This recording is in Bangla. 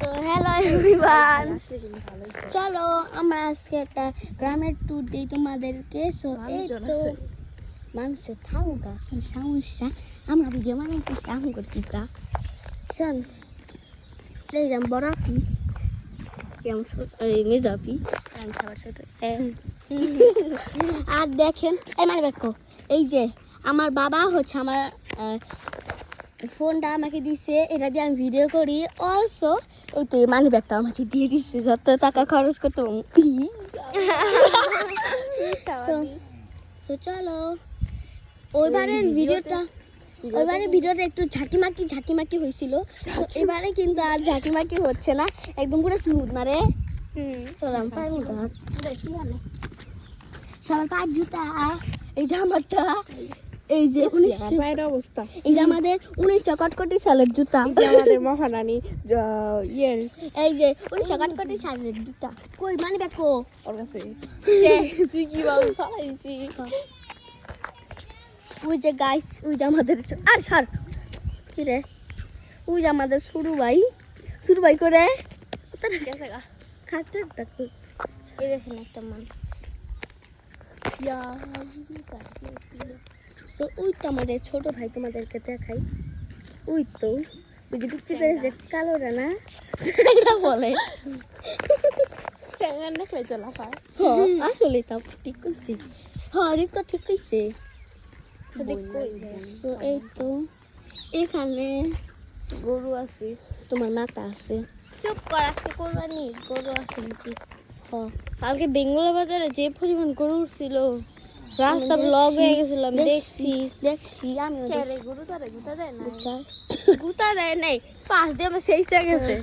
তো হ্যালো এভরিওয়ান, চলো আমরা আজকে একটা গ্রামের ট্যুর দিই তোমাদেরকে। সো এই তো মানুষের থাকুকা সমস্যা, আমরা ভিডিও বানাইতেছি এখন করছি কা শোন এই যাম বড় আপি কেমন মেজো আপি আমি সবার ছোট। আর দেখেন এই মানে দেখো এই যে আমার বাবা হচ্ছে আমার ফোনটা আমাকে দিছে, এটা দিয়ে আমি ভিডিও করি। অলসো এই তো মানি ব্যাগটা আমাকে দিয়ে দিচ্ছে যত টাকা খরচ করতে চলো ওইবারের ভিডিওটা একটু ঝাঁকিমাকি হয়েছিল। তো এবারে কিন্তু আর ঝাঁকিমাকি হচ্ছে না, একদম পুরো স্মুথ মারে। চলো আমি পারবো না সবার পাঁচ জুতা এই জামাটা এই যে অবস্থা এই যে আমাদের 1900 কটকটি সালের জুতা, আমাদের মহারানী এই যে 1900 কটকটি সালের জুতা। কই মানে দেখো ওর কাছে তুই কি বল চালাইছি ওই যে গাইস ওই যে আমাদের আর স্যার কি রে ওই যে আমাদের শুরু ভাই করে খাচ্ছে এই দেখেন একটা মানুষ। তো ওই তো আমাদের ছোট ভাই, তোমাদেরকে দেখাই। ওই তো ওই যে বিক্রি করে যে কালোরা না বলে আসলে তা ঠিক কইছি। হ্যাঁ তো ঠিক কইছে। তো এই তো এখানে গরু আছে, তোমার মাথা আছে। চুপ কর, আজকে কোরবানি গরু আছে নাকি? কালকে বেঙ্গল বাজারে যে পরিমাণ গরু ছিল, রাস্তা ব্লক হয়ে গেছিল। আমি দেখছি আমি গরু তারে গুতা দেয় না, গুতা দেয় নাই, পাশ দিয়ে আমার সেই গেছে।